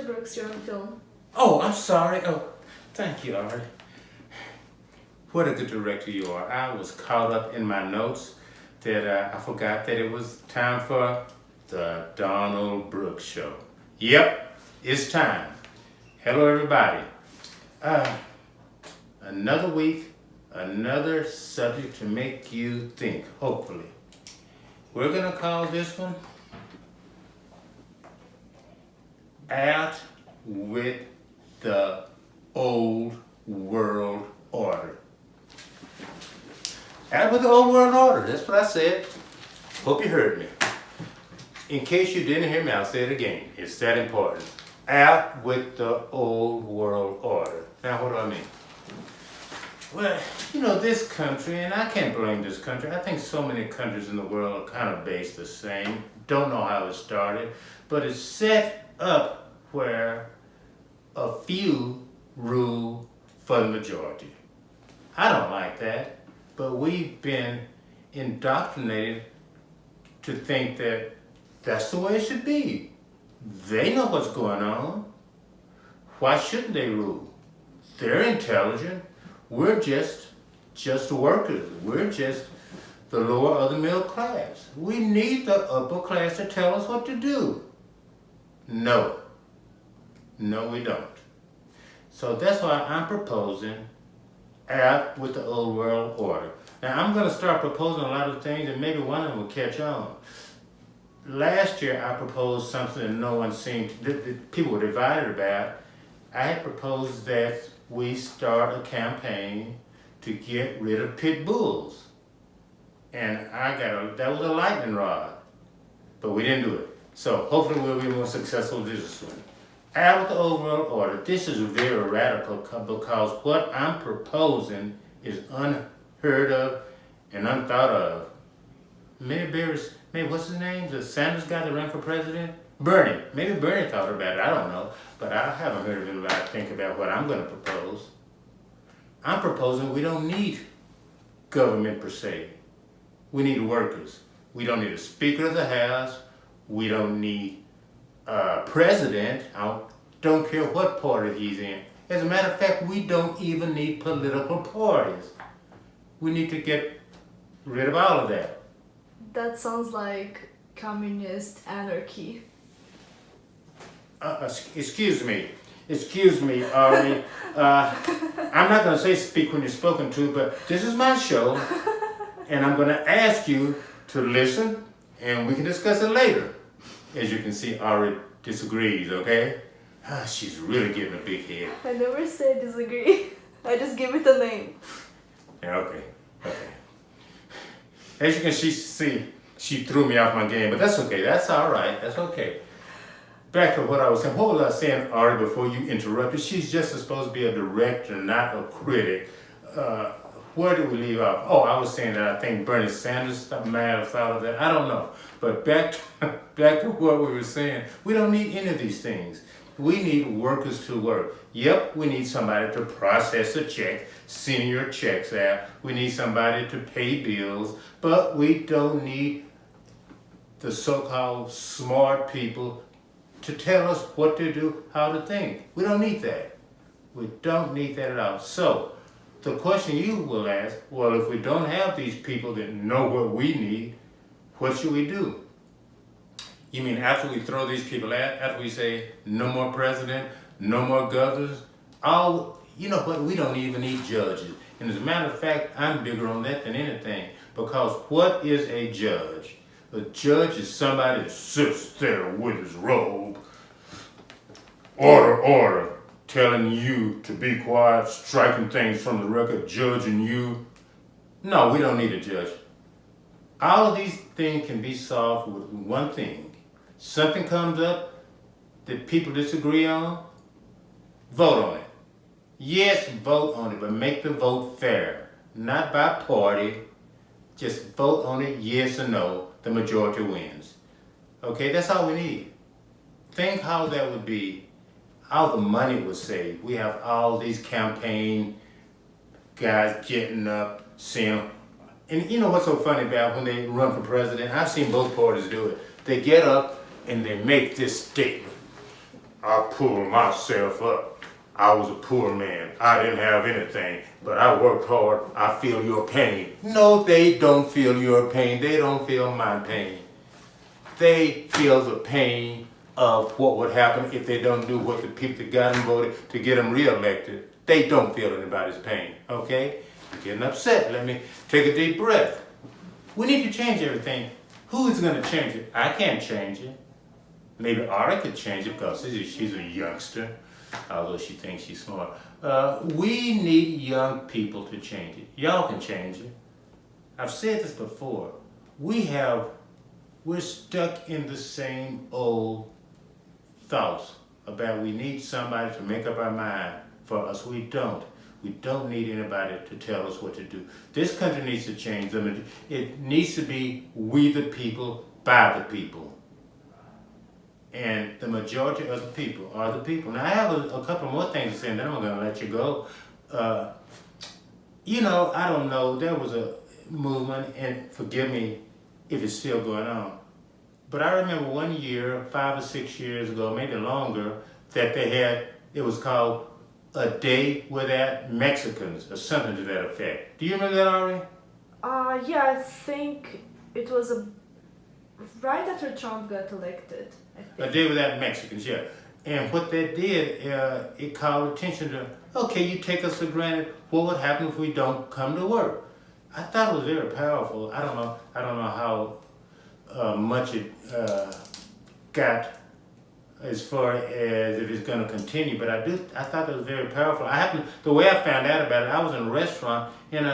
Mr. Brooks, you're on film. Oh, I'm sorry. Oh, thank you, Ari. What a good director you are. I was caught up in my notes that I forgot that it was time for the Donald Brooks Show. Yep, it's time. Hello, everybody. Another week, another subject to make you think, hopefully. We're going to call this one Out with the Old World Order. Out with the Old World Order, that's what I said. Hope you heard me. In case you didn't hear me, I'll say it again. It's that important. Out with the Old World Order. Now, what do I mean? Well, this country, and I can't blame this country. I think so many countries in the world are kind of based the same. Don't know how it started, but it's set up where a few rule for the majority. I don't like that, but we've been indoctrinated to think that that's the way it should be. They know what's going on. Why shouldn't they rule? They're intelligent. We're just workers. We're just the lower of the middle class. We need the upper class to tell us what to do. No, we don't. So that's why I'm proposing out with the old world order. Now I'm going to start proposing a lot of things, and maybe one of them will catch on. Last year I proposed something that no one seemed, that people were divided about. I had proposed that we start a campaign to get rid of pit bulls. And that was a lightning rod. But we didn't do it. So hopefully we'll be more successful with this one. Out with the old world order. This is very radical because what I'm proposing is unheard of and unthought of. Maybe what's his name? The Sanders guy that ran for president? Bernie. Maybe Bernie thought about it. I don't know. But I haven't heard of anybody think about what I'm going to propose. I'm proposing we don't need government per se. We need workers. We don't need a Speaker of the House. We don't need a president. I don't care what party he's in. As a matter of fact, we don't even need political parties. We need to get rid of all of that. That sounds like communist anarchy. Excuse me, Ari. I'm not going to say speak when you're spoken to, but this is my show, and I'm going to ask you to listen, and we can discuss it later. As you can see, Ari disagrees, okay? She's really getting a big head. I never said disagree. I just give it a name. Yeah, okay. As you can see, she threw me off my game, but that's okay. That's all right. That's okay. Back to what I was saying. What was I saying, Ari, before you interrupted? She's just supposed to be a director, not a critic. Where did we leave off? Oh, I was saying that I think Bernie Sanders might have thought of that. I don't know. But back to what we were saying. We don't need any of these things. We need workers to work. Yep, we need somebody to process a check, send your checks out. We need somebody to pay bills. But we don't need the so-called smart people to tell us what to do, how to think. We don't need that. We don't need that at all. So, the question you will ask, well, if we don't have these people that know what we need, what should we do? You mean after we throw these people out, after we say no more president, no more governors? You know what, we don't even need judges. And as a matter of fact, I'm bigger on that than anything. Because what is a judge? A judge is somebody that sits there with his robe, order, telling you to be quiet, striking things from the record, judging you. No, we don't need a judge. All of these things can be solved with one thing. Something comes up that people disagree on, vote on it. Yes, vote on it, but make the vote fair. Not by party. Just vote on it, yes or no. The majority wins. Okay, that's all we need. Think how that would be, how the money was saved. We have all these campaign guys getting up, saying, and you know what's so funny about when they run for president? I've seen both parties do it. They get up and they make this statement. I pulled myself up. I was a poor man. I didn't have anything, but I worked hard. I feel your pain. No, they don't feel your pain. They don't feel my pain. They feel the pain of what would happen if they don't do what the people that got them voted to get them reelected. They don't feel anybody's pain, okay? You're getting upset. Let me take a deep breath. We need to change everything. Who is going to change it? I can't change it. Maybe Ari could change it because she's a youngster, although she thinks she's smart. We need young people to change it. Y'all can change it. I've said this before. We're stuck in the same old thoughts about we need somebody to make up our mind for us. We don't. We don't need anybody to tell us what to do. This country needs to change. It needs to be we the people, by the people. And the majority of the people are the people. Now I have a couple more things to say and then I'm going to let you go. I don't know, there was a movement, and forgive me if it's still going on, but I remember one year, 5 or 6 years ago, maybe longer, that it was called A Day Without Mexicans, or something to that effect. Do you remember that, Ari? Yeah, I think it was right after Trump got elected. A Day Without Mexicans, yeah. And what that did, it called attention to, okay, you take us for granted, what would happen if we don't come to work? I thought it was very powerful. I don't know how much it got as far as if it's going to continue, but I thought it was very powerful. The way I found out about it, I was in a restaurant, and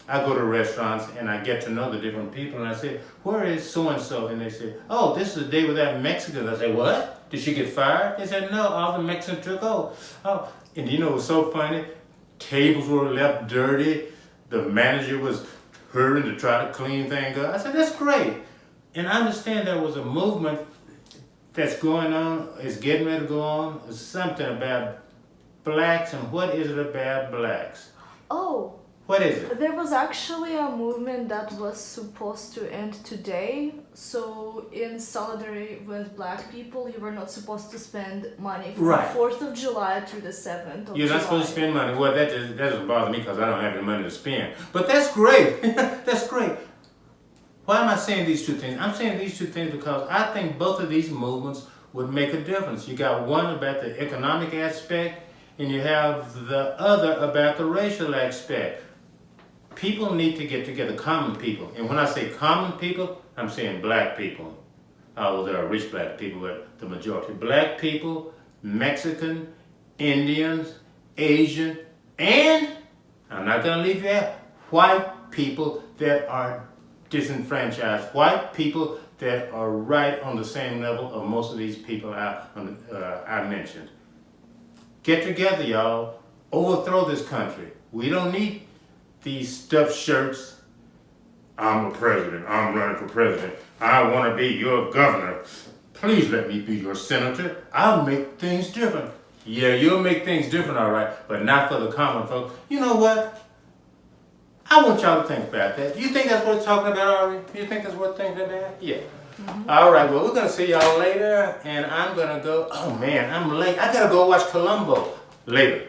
I go to restaurants and I get to know the different people, and I said, where is so-and-so? And they said, oh, this is a day without Mexicans. I said, what? Did she get fired? They said, no, all the Mexicans took over. Oh, and it was so funny. Tables were left dirty. The manager was hurrying to try to clean things up. I said, that's great. And I understand there was a movement that's going on, is getting ready to go on, is something about blacks, and what is it about blacks? Oh. What is it? There was actually a movement that was supposed to end today. So in solidarity with black people, you were not supposed to spend money from Right. the 4th of July through the 7th of July. You're not supposed to spend money. Well, that doesn't bother me because I don't have any money to spend. But that's great. That's great. Why am I saying these two things? I'm saying these two things because I think both of these movements would make a difference. You got one about the economic aspect, and you have the other about the racial aspect. People need to get together, common people. And when I say common people, I'm saying black people. Although there are rich black people, but the majority. Black people, Mexican, Indians, Asian, and, I'm not going to leave you out, white people that are disenfranchised. White people that are right on the same level of most of these people I mentioned. Get together, y'all. Overthrow this country. We don't need these stuffed shirts. I'm a president. I'm running for president. I want to be your governor. Please let me be your senator. I'll make things different. Yeah, you'll make things different, all right, but not for the common folks. You know what? I want y'all to think about that. Do you think that's worth talking about, Ari? Do you think that's worth thinking about? Yeah. Mm-hmm. All right, well, we're going to see y'all later, and I'm going to go. Oh, man, I'm late. I got to go watch Columbo later.